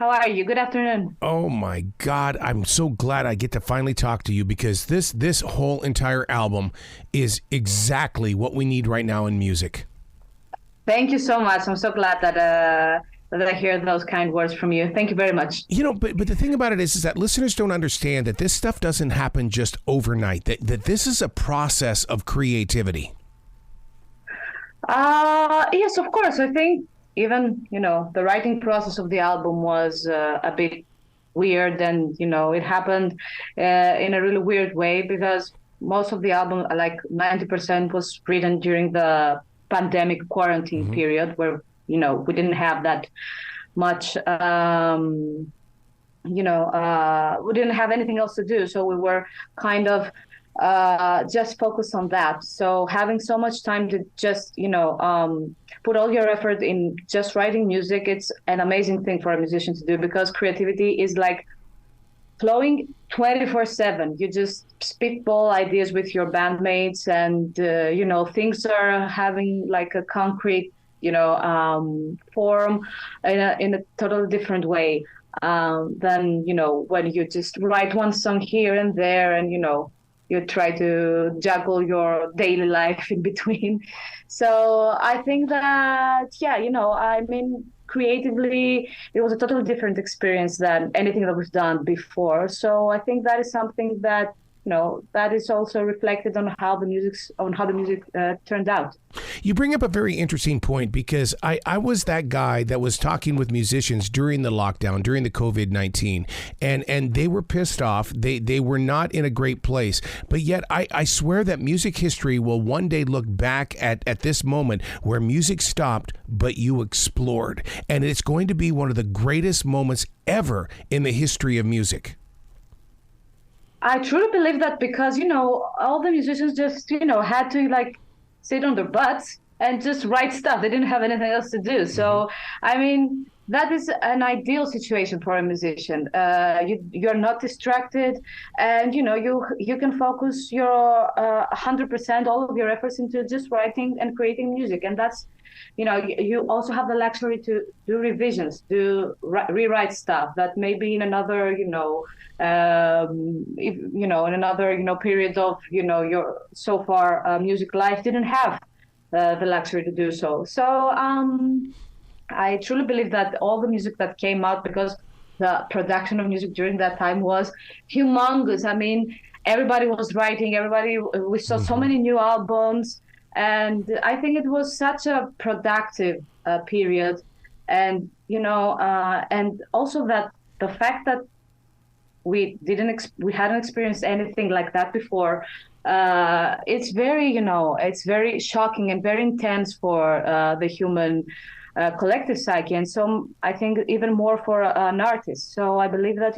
How are you? Good afternoon. Oh my God, I'm so glad I get to finally talk to you because this whole entire album is exactly what we need right now in music. Thank you so much. I'm so glad that I hear those kind words from you. Thank you very much. But the thing about it is that listeners don't understand that this stuff doesn't happen just overnight. That this is a process of creativity. Yes, of course. I think even, the writing process of the album was a bit weird, and, it happened in a really weird way because most of the album, like 90%, was written during the pandemic quarantine period where, we didn't have that much, we didn't have anything else to do. So we were kind of just focus on that. So having so much time to just, put all your effort in just writing music, it's an amazing thing for a musician to do because creativity is like flowing 24/7. You just spitball ideas with your bandmates and, things are having like a concrete, form in a totally different way than, when you just write one song here and there and, you try to juggle your daily life in between. So I think that, creatively, it was a totally different experience than anything that was done before. So I think that is something that, that is also reflected on how the music turned out. You bring up a very interesting point because I was that guy that was talking with musicians during the lockdown, during the COVID-19, and they were pissed off. They were not in a great place. But yet I swear that music history will one day look back at this moment where music stopped, but you explored. And it's going to be one of the greatest moments ever in the history of music. I truly believe that because, all the musicians just, had to like sit on their butts and just write stuff. They didn't have anything else to do. So, that is an ideal situation for a musician. You're not distracted and, you can focus your 100%, all of your efforts into just writing and creating music. And that's, you also have the luxury to do revisions, rewrite stuff that maybe in another, in another, period of, your so far music life didn't have the luxury to do so. So I truly believe that all the music that came out, because the production of music during that time was humongous. Everybody was writing, we saw so many new albums. And I think it was such a productive period. And, and also that the fact that we hadn't experienced anything like that before. It's very, it's very shocking and very intense for the human collective psyche. And so I think even more for an artist. So I believe that,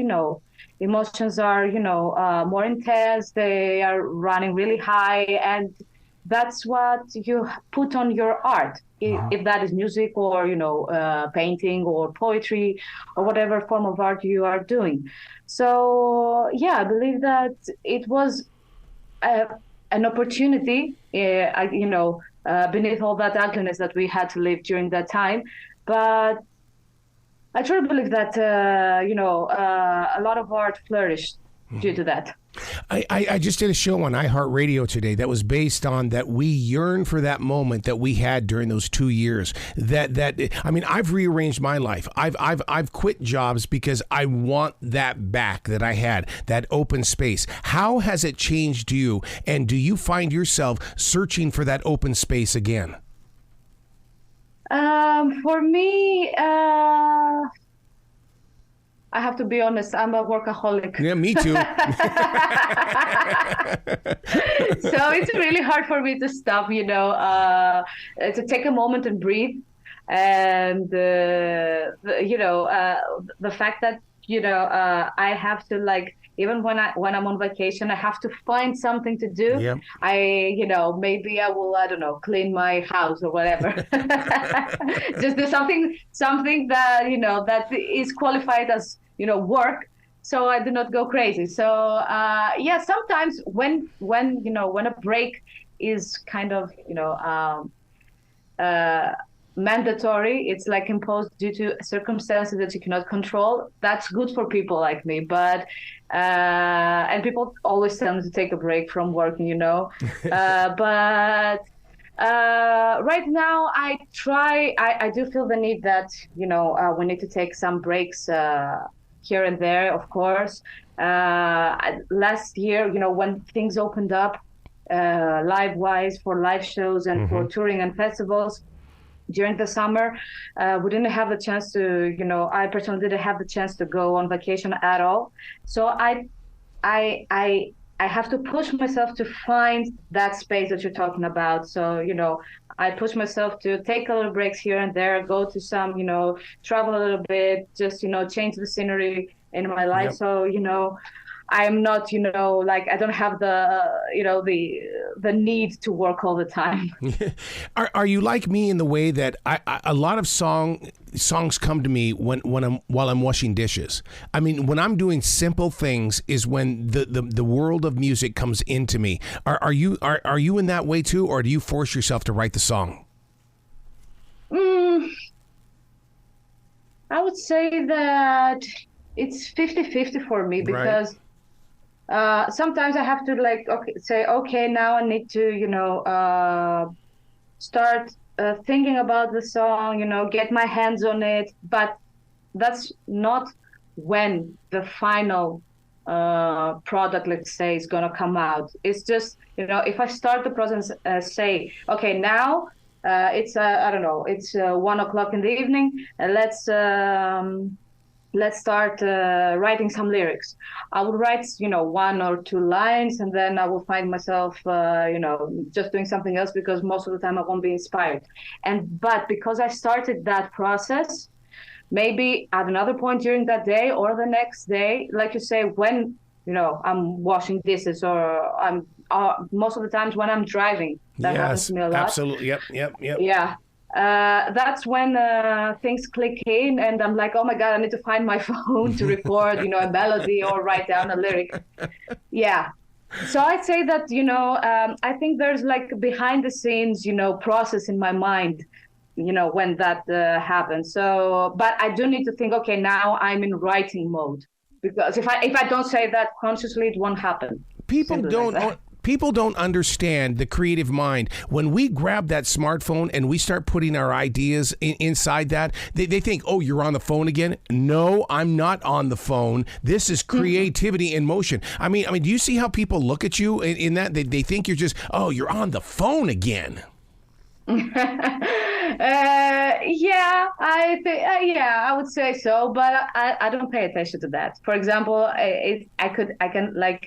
emotions are, more intense. They are running really high. And that's what you put on your art, if that is music or, painting or poetry or whatever form of art you are doing. So, I believe that it was an opportunity, beneath all that ugliness that we had to live during that time. But I truly believe that, a lot of art flourished due to that. I just did a show on iHeartRadio today that was based on that we yearn for that moment that we had during those 2 years. I've rearranged my life. I've quit jobs because I want that back that I had, that open space. How has it changed you? And do you find yourself searching for that open space again? For me, I have to be honest, I'm a workaholic. Yeah, me too. So it's really hard for me to stop, to take a moment and breathe. And, the fact that, I have to even when I'm on vacation, I have to find something to do. Yeah. Maybe I will, clean my house or whatever. Just do something that, that is qualified as, work. So I do not go crazy. So, sometimes when a break is kind of, mandatory. It's like imposed due to circumstances that you cannot control. That's good for people like me, but and people always tell me to take a break from working, but right now I do feel the need that we need to take some breaks here and there, of course. Last year, when things opened up live wise for live shows and for touring and festivals during the summer, we didn't have the chance to, I personally didn't have the chance to go on vacation at all. So I have to push myself to find that space that you're talking about. So, I push myself to take a little breaks here and there, go to some, travel a little bit, just, change the scenery in my life. Yep. So, I'm not, I don't have the need to work all the time. Are you like me in the way that a lot of songs come to me while I'm washing dishes? I mean, when I'm doing simple things is when the world of music comes into me. Are you in that way too, or do you force yourself to write the song? I would say that it's 50-50 for me, because right. Sometimes I have to say, okay, now I need to, start thinking about the song, get my hands on it. But that's not when the final product, let's say, is going to come out. It's just, if I start the process, say, okay, now it's, I don't know, it's 1:00 in the evening, and let's start writing some lyrics. I will write, 1 or 2 lines, and then I will find myself, just doing something else, because most of the time I won't be inspired. But because I started that process, maybe at another point during that day or the next day, like you say, when, I'm washing dishes, or I'm most of the times when I'm driving, that happens to me a lot. Absolutely. Yep. Yeah. That's when things click in, and I'm like, oh my God, I need to find my phone to record, a melody or write down a lyric. Yeah. So I'd say that, I think there's like behind the scenes, process in my mind, when that happens. So, but I do need to think, okay, now I'm in writing mode, because if I don't say that consciously, it won't happen. People don't understand the creative mind. When we grab that smartphone and we start putting our ideas inside that, they think, oh, you're on the phone again? No, I'm not on the phone. This is creativity in motion. I mean, do you see how people look at you in that? They think you're just, oh, you're on the phone again. I would say so, but I don't pay attention to that. For example, I can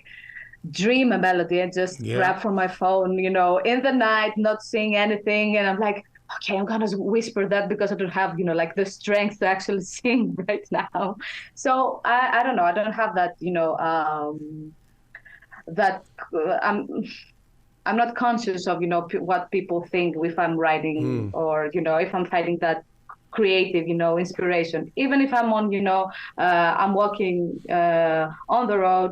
dream a melody and just grab from my phone, in the night, not seeing anything. And I'm like, okay, I'm going to whisper that because I don't have, the strength to actually sing right now. So I don't know. I don't have that, I'm not conscious of, what people think if I'm writing or, if I'm finding that creative, inspiration. Even if I'm on, I'm walking on the road,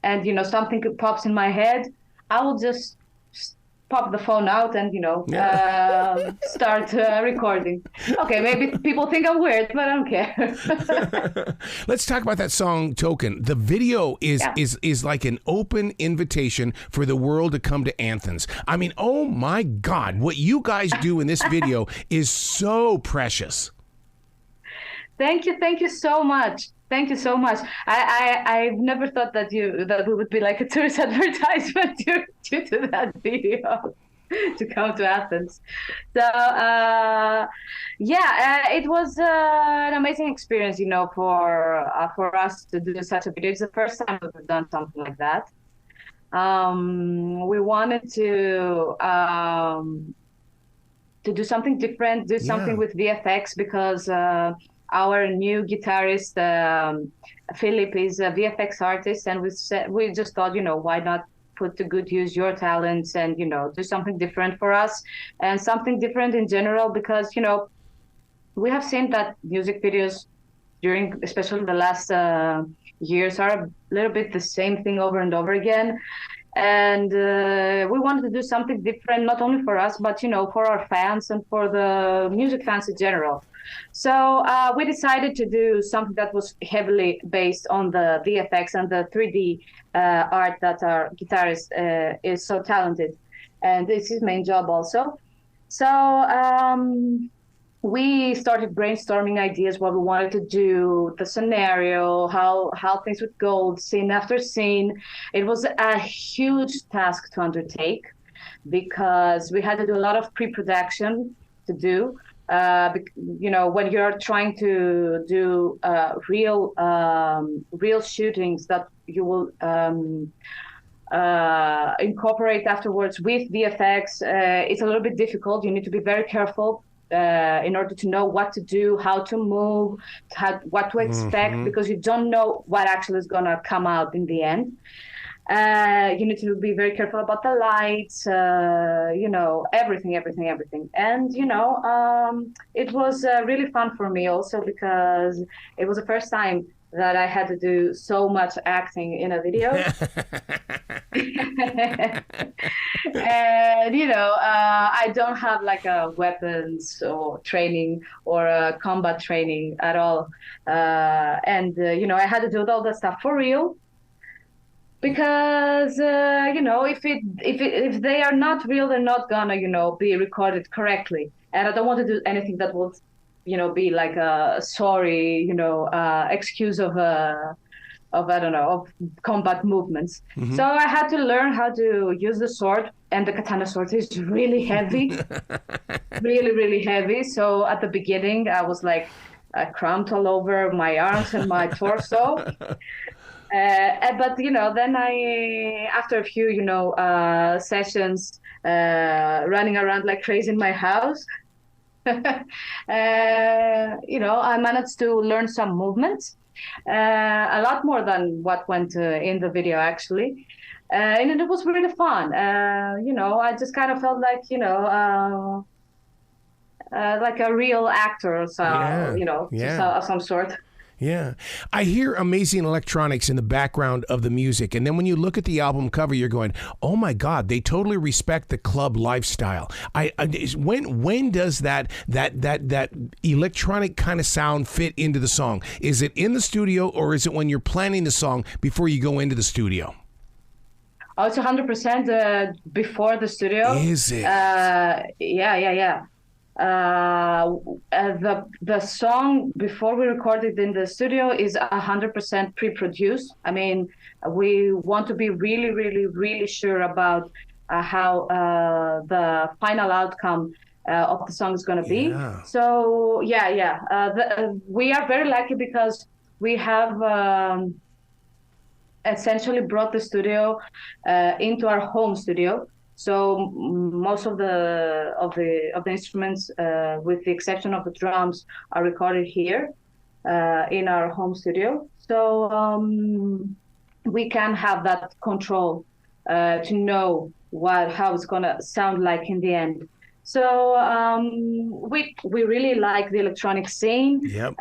and something pops in my head, I will just pop the phone out and start recording. Okay, maybe people think I'm weird, but I don't care. Let's talk about that song Token. The video is like an open invitation for the world to come to Athens. I mean, oh my God, what you guys do in this video is so precious. Thank you so much. Thank you so much. I've never thought that we would be like a tourist advertisement due to that video to come to Athens. So it was an amazing experience, for us to do such a video. It's the first time that we've done something like that. We wanted to do something different, do something with VFX, because our new guitarist, Philip, is a VFX artist, and we just thought, why not put to good use your talents and, do something different for us and something different in general, because, we have seen that music videos during, especially the last years, are a little bit the same thing over and over again. And we wanted to do something different, not only for us, but for our fans and for the music fans in general. So we decided to do something that was heavily based on the VFX and the 3D art that our guitarist is so talented, and this is his main job also. So we started brainstorming ideas, what we wanted to do, the scenario, how things would go, scene after scene. It was a huge task to undertake because we had to do a lot of pre-production to do. When you're trying to do real shootings that you will incorporate afterwards with VFX, it's a little bit difficult. You need to be very careful in order to know what to do, how to move, what to expect, because you don't know what actually is going to come out in the end. You need to be very careful about the lights, everything. And, it was really fun for me also because it was the first time that I had to do so much acting in a video. And, I don't have like a weapons or training or a combat training at all. I had to do all that stuff for real. Because if they are not real, they're not gonna be recorded correctly. And I don't want to do anything that will be like a sorry excuse of combat movements. So I had to learn how to use the sword, and the katana sword is really heavy. really heavy. So at the beginning I was like cramped all over my arms and my torso. But then after a few sessions running around like crazy in my house, I managed to learn some movements, a lot more than what went in the video actually, and it was really fun. I just kind of felt like like a real actor, of some sort. Yeah. I hear amazing electronics in the background of the music. And then when you look at the album cover, you're going, oh my God, they totally respect the club lifestyle. When does that electronic kind of sound fit into the song? Is it in the studio, or is it when you're planning the song before you go into the studio? Oh, it's 100% before the studio. Is it? Yeah. The song before we recorded in the studio is 100% pre-produced. I mean, we want to be really, really, really sure about how the final outcome of the song is going to be. Yeah. So we are very lucky because we have essentially brought the studio into our home studio. So most of the instruments, with the exception of the drums, are recorded here in our home studio. So we can have that control to know how it's gonna sound like in the end. So we really like the electronic scene. Yep.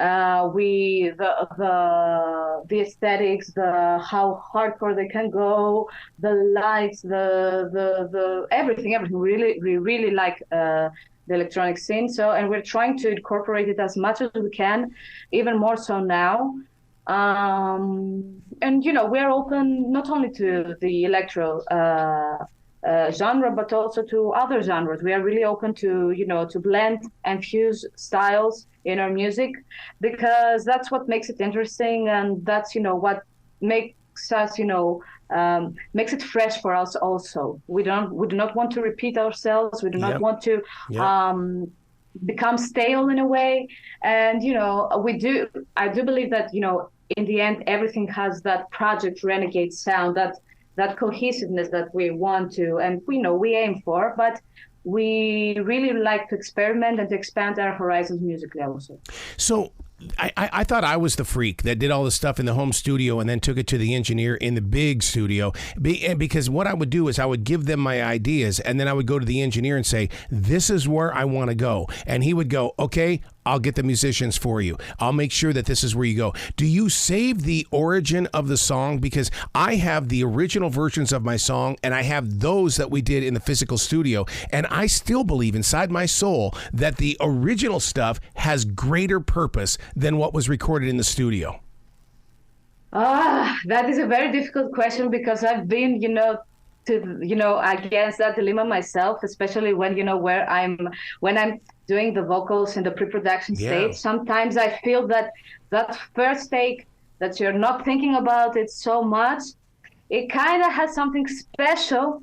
The aesthetics, how hardcore they can go, the lights, the everything. We really like the electronic scene. So, and we're trying to incorporate it as much as we can, even more so now. And we're open not only to the electro genre, but also to other genres. We are really open to to blend and fuse styles in our music, because that's what makes it interesting, and that's what makes us makes it fresh for us also. We do not want to repeat ourselves. We do not want to become stale in a way. And I do believe that in the end everything has that Project Renegade sound, that cohesiveness that we want to, and we aim for, but we really like to experiment and to expand our horizons musically also. So I thought I was the freak that did all the stuff in the home studio and then took it to the engineer in the big studio. Because what I would do is I would give them my ideas, and then I would go to the engineer and say, this is where I want to go. And he would go, okay, I'll get the musicians for you. I'll make sure that this is where you go. Do you save the origin of the song? Because I have the original versions of my song, and I have those that we did in the physical studio, and I still believe inside my soul that the original stuff has greater purpose than what was recorded in the studio. That is a very difficult question, because I've been, against that dilemma myself, especially when, when I'm doing the vocals in the pre-production stage. Sometimes I feel that first take, that you're not thinking about it so much, it kind of has something special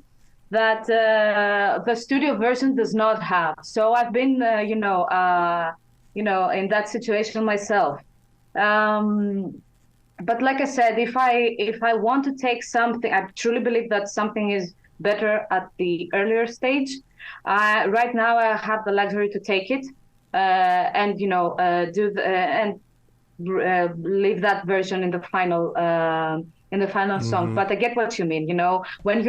that the studio version does not have. So I've been, in that situation myself. But like I said, if I want to take something, I truly believe that something is better at the earlier stage. Right now, I have the luxury to take it and leave that version in the final song. But I get what you mean. When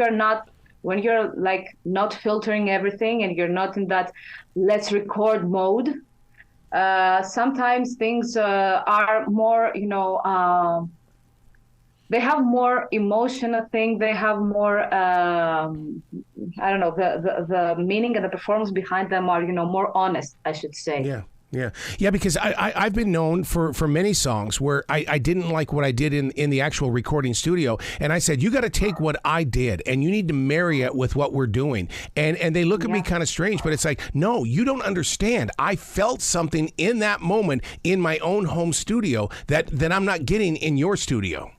you're like not filtering everything and you're not in that let's record mode. Sometimes things are more, they have more emotion, I think. They have more, the meaning and the performance behind them are, more honest, I should say. Yeah, because I've been known for many songs where I didn't like what I did in the actual recording studio, and I said, you got to take what I did and you need to marry it with what we're doing. And they look at me kind of strange, but it's like, no, you don't understand. I felt something in that moment in my own home studio that I'm not getting in your studio.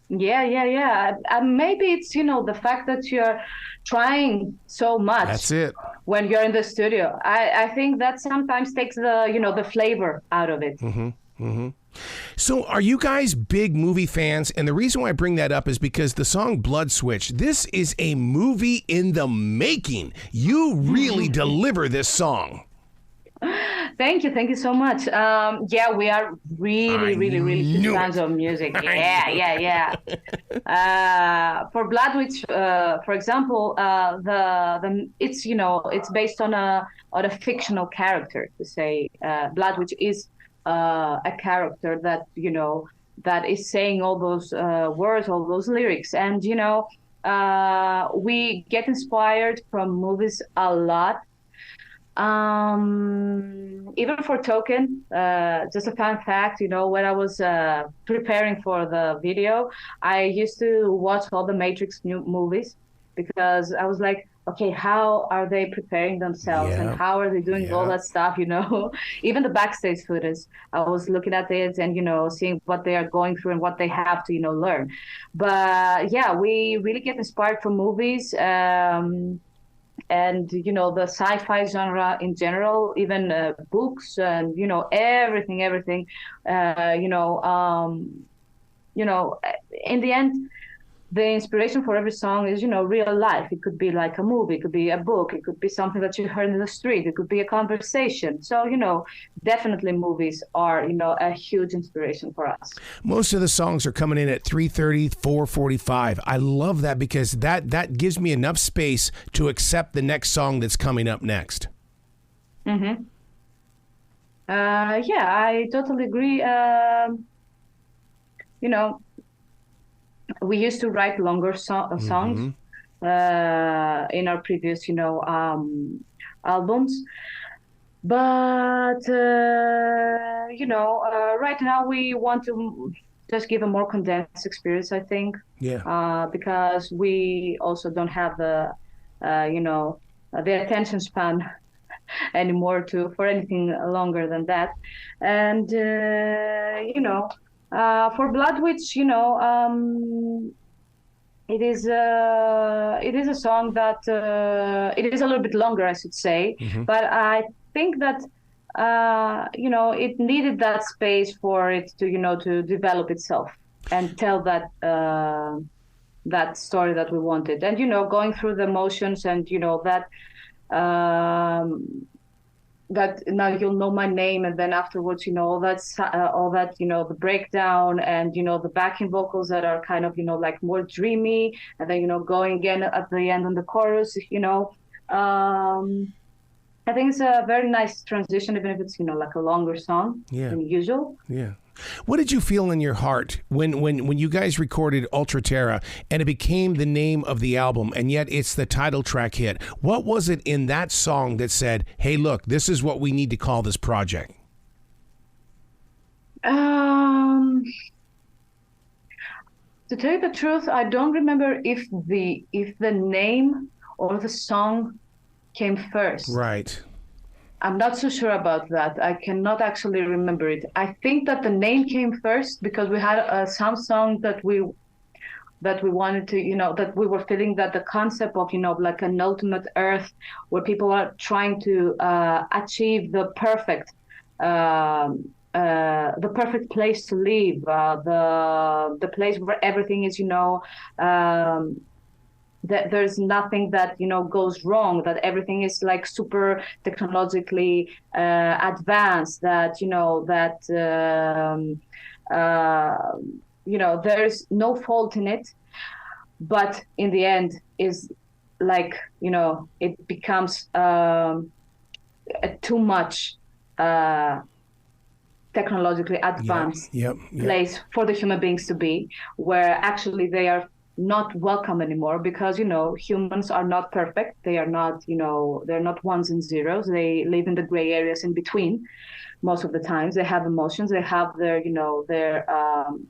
Yeah. Maybe it's, the fact that you're trying so much. That's it. When you're in the studio. I think that sometimes takes the flavor out of it. So are you guys big movie fans? And the reason why I bring that up is because the song Blood Switch, this is a movie in the making. You really deliver this song. Thank you so much. We are really huge fans of music. Yeah. For Blood Witch, for example, it's based on a fictional character. To say Blood Witch is a character that that is saying all those words, all those lyrics, and we get inspired from movies a lot. Even for Token, just a fun fact, when I was preparing for the video, I used to watch all the Matrix movies, because I was like, okay, how are they preparing themselves and how are they doing all that stuff, Even the backstage footage, I was looking at it and, seeing what they are going through and what they have to, learn. But we really get inspired from movies. And the sci-fi genre in general, even books and everything. In the end, the inspiration for every song is real life. It could be like a movie, it could be a book, it could be something that you heard in the street, it could be a conversation. So definitely movies are a huge inspiration for us. Most of the songs are coming in at 3:30, 4:45. I love that, because that gives me enough space to accept the next song that's coming up next. I totally agree. We used to write longer songs in our previous, albums. But, right now we want to just give a more condensed experience, I think. Because we also don't have the attention span anymore for anything longer than that. And, for Blood Witch, it is a song that it is a little bit longer, I should say, but I think that it needed that space for it to to develop itself and tell that that story that we wanted, and going through the emotions and that now you'll know my name, and then afterwards all that the breakdown and the backing vocals that are kind of like more dreamy, and then going again at the end on the chorus. I think it's a very nice transition, even if it's, like a longer song than usual. Yeah. What did you feel in your heart when you guys recorded Ultra Terra and it became the name of the album, and yet it's the title track hit? What was it in that song that said, hey, look, this is what we need to call this project? To tell you the truth, I don't remember if the name or the song came first. Right. I'm not so sure about that. I cannot actually remember it. I think that the name came first because we had some song that we wanted to, that we were feeling that the concept of, like an ultimate Earth where people are trying to achieve the perfect place to live, the place where everything is, that there's nothing that goes wrong, that everything is like super technologically advanced, that there's no fault in it, but in the end is like it becomes too much technologically advanced place for the human beings to be, where actually they are not welcome anymore, because humans are not perfect. They are not they're not ones and zeros. They live in the gray areas in between. Most of the times they have emotions, they have their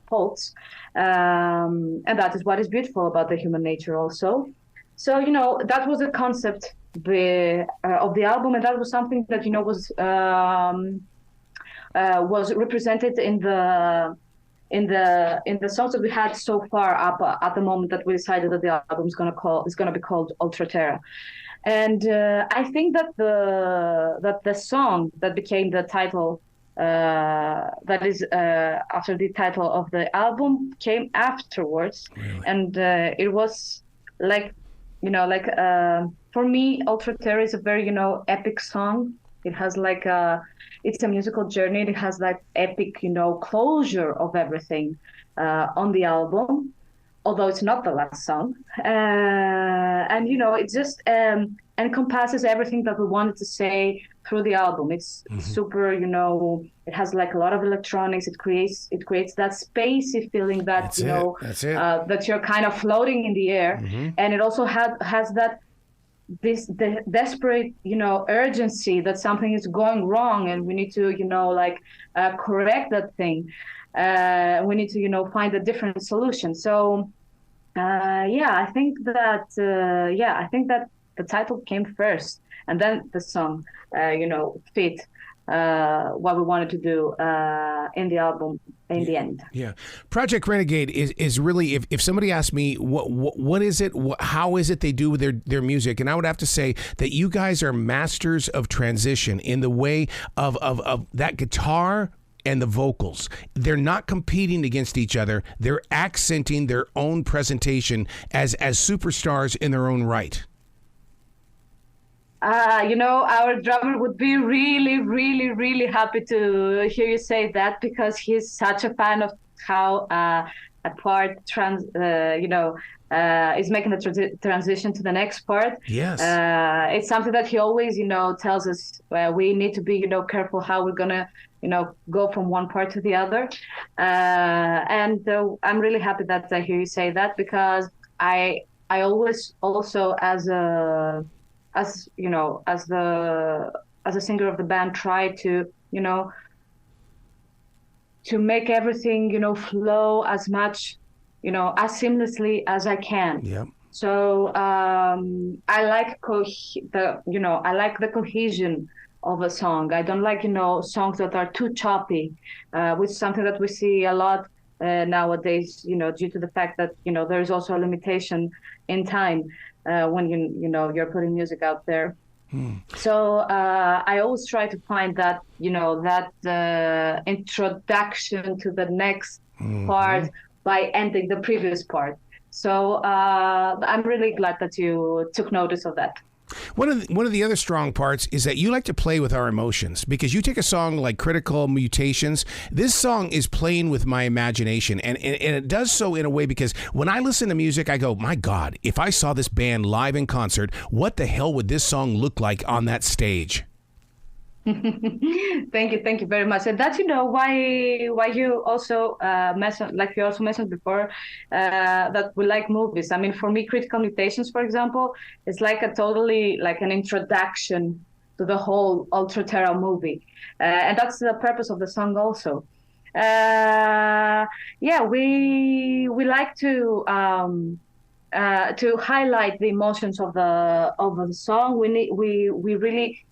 faults, and that is what is beautiful about the human nature also. So that was the concept of the album, and that was something that was represented in the songs that we had so far up at the moment that we decided that the album is gonna be called Ultra Terra. And I think that the song that became the title, that is after the title of the album, came afterwards. Really? And it was like for me, Ultra Terra is a very epic song. It has it's a musical journey. It has epic, closure of everything on the album, although it's not the last song. And it just encompasses everything that we wanted to say through the album. It's super, it has a lot of electronics. It creates that spacey feeling that that you're kind of floating in the air, and it also has that the desperate urgency that something is going wrong and we need to correct that thing. We need to find a different solution. So I think that the title came first, and then the song fit what we wanted to do in the album in the end. Yeah. Project Renegade is really, if somebody asked me what is it, how is it they do with their music, and I would have to say that you guys are masters of transition in the way of that guitar and the vocals. They're not competing against each other. They're accenting their own presentation as superstars in their own right. Our drummer would be really, really, really happy to hear you say that, because he's such a fan of how a part is making the transition to the next part. Yes. It's something that he always, tells us we need to be, careful how we're gonna, go from one part to the other. And I'm really happy that I hear you say that, because I always also as a singer of the band, try to make everything flow as much as seamlessly as I can. Yeah. So I like the cohesion of a song. I don't like songs that are too choppy, which is something that we see a lot nowadays. Due to the fact that there is also a limitation in time. When you're putting music out there. So I always try to find that that introduction to the next part by ending the previous part. So I'm really glad that you took notice of that. One of the other strong parts is that you like to play with our emotions, because you take a song like Critical Mutations. This song is playing with my imagination, and it does so in a way because when I listen to music, I go, my God, if I saw this band live in concert, what the hell would this song look like on that stage? Thank you very much. And that's why you also mentioned, like you also mentioned before, that we like movies. I mean, for me, Critical Mutations, for example, is like a totally like an introduction to the whole Ultra Terra movie, and that's the purpose of the song also. Yeah, we like to highlight the emotions of the song. We really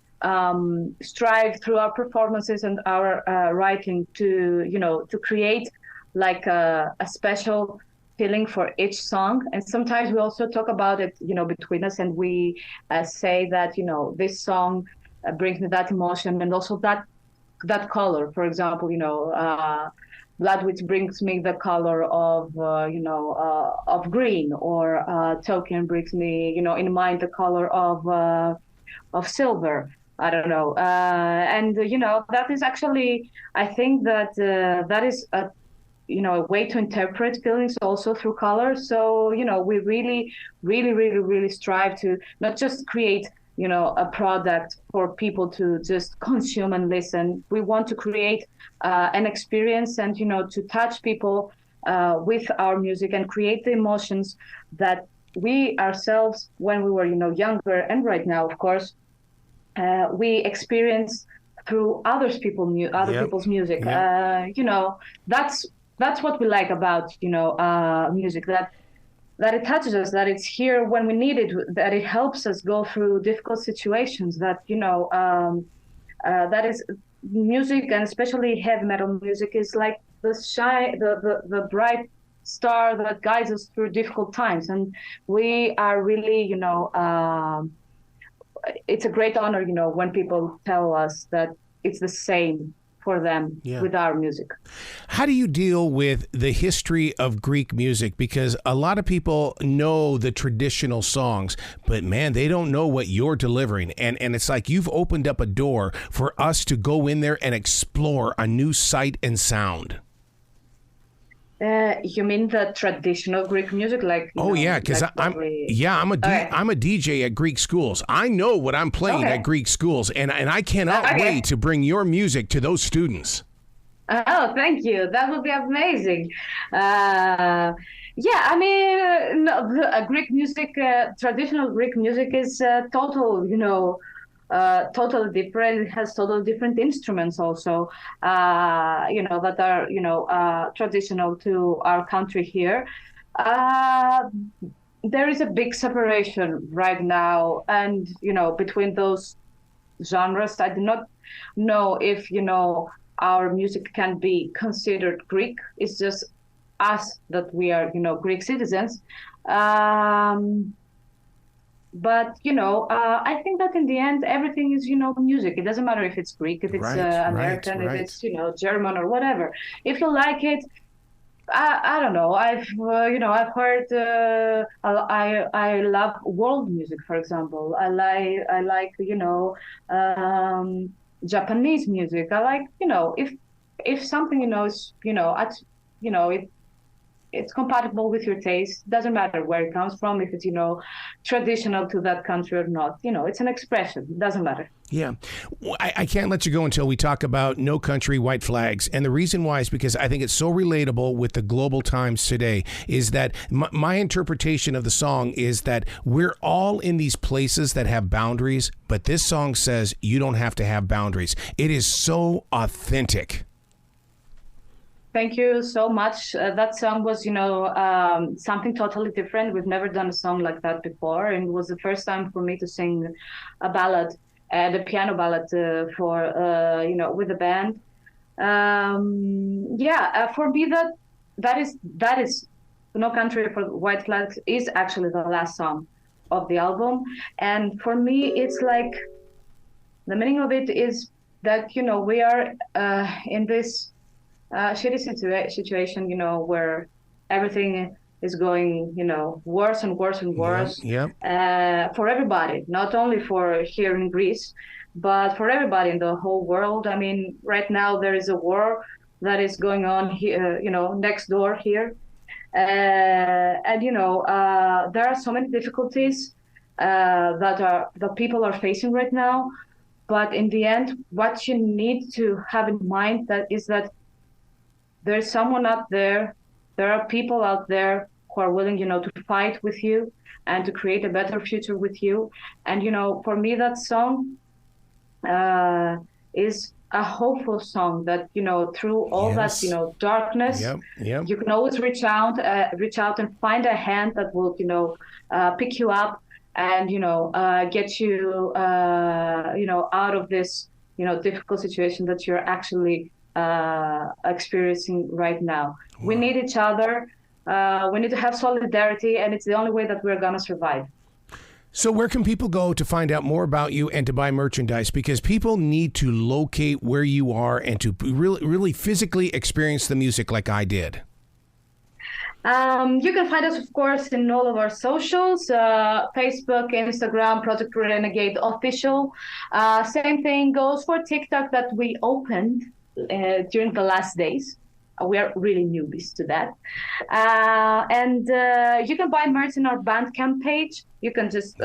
strive through our performances and our writing to create like a special feeling for each song. And sometimes we also talk about it between us, and we say that this song brings me that emotion, and also that color, for example, blood, which brings me the color of green, or token brings me in mind the color of silver. I don't know, and that is actually, I think that that is a way to interpret feelings also through color. So we really strive to not just create a product for people to just consume and listen. We want to create an experience, and to touch people with our music and create the emotions that we ourselves, when we were younger, and right now, of course, we experience through other people's music. Yep. That's what we like about music, that it touches us, that it's here when we need it, that it helps us go through difficult situations, that that is music, and especially heavy metal music, is like the bright star that guides us through difficult times. And we are really it's a great honor when people tell us that it's the same for them with our music. How do you deal with the history of Greek music? Because a lot of people know the traditional songs, but man, they don't know what you're delivering. And it's like you've opened up a door for us to go in there and explore a new sight and sound. You mean the traditional Greek music, like? Yeah, because I'm a DJ at Greek schools. I know what I'm playing at Greek schools, and I cannot wait to bring your music to those students. Oh, thank you. That would be amazing. I mean, Greek music, traditional Greek music is totally different. It has totally different instruments also, that are, traditional to our country here. There is a big separation right now, and, between those genres. I do not know if, our music can be considered Greek. It's just us that we are, Greek citizens. But, I think that in the end, everything is, music. It doesn't matter if it's Greek, if it's American, if it's, German or whatever. If you like it, I don't know. I've heard, I love world music, for example. I like, Japanese music. I like, if something, is, it's compatible with your taste. Doesn't matter where it comes from, if it's traditional to that country or not. It's an expression. It doesn't matter. Yeah. I can't let you go until we talk about No Country, White Flags. And the reason why is because I think it's so relatable with the global times today, is that my interpretation of the song is that we're all in these places that have boundaries, but this song says you don't have to have boundaries. It is so authentic. Thank you so much. That song was, something totally different. We've never done a song like that before, and it was the first time for me to sing a ballad, the piano ballad for, with the band. For me, that is No Country for White Flags is actually the last song of the album, and for me, it's like the meaning of it is that we are in this shitty situation, where everything is going, worse and worse and worse. For everybody, not only for here in Greece, but for everybody in the whole world. I mean, right now there is a war that is going on here, next door here. There are so many difficulties that people are facing right now. But in the end, what you need to have in mind that there's someone out there, there are people out there who are willing, to fight with you and to create a better future with you. And, for me, that song is a hopeful song that, through all Yes. that, darkness, Yep. you can always reach out and find a hand that will, pick you up and, get you, out of this, difficult situation that you're actually experiencing right now. Wow. We need each other. We need to have solidarity, and it's the only way that we're going to survive. So where can people go to find out more about you and to buy merchandise? Because people need to locate where you are and to really physically experience the music like I did. You can find us, of course, in all of our socials, Facebook, Instagram, Project Renegade Official. Same thing goes for TikTok that we opened during the last days. We are really newbies to that. And you can buy merch in our Bandcamp page. You can just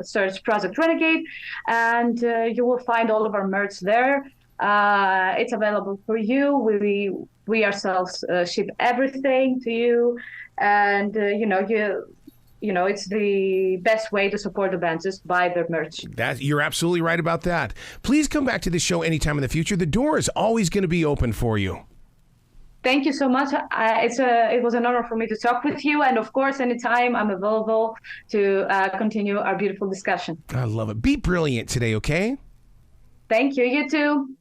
search Project Renegade, and you will find all of our merch there. It's available for you. We ourselves ship everything to you, and it's the best way to support the band. Just buy their merch. You're absolutely right about that. Please come back to the show anytime in the future. The door is always going to be open for you. Thank you so much. It was an honor for me to talk with you. And of course, anytime I'm available to continue our beautiful discussion. I love it. Be brilliant today, okay? Thank you. You too.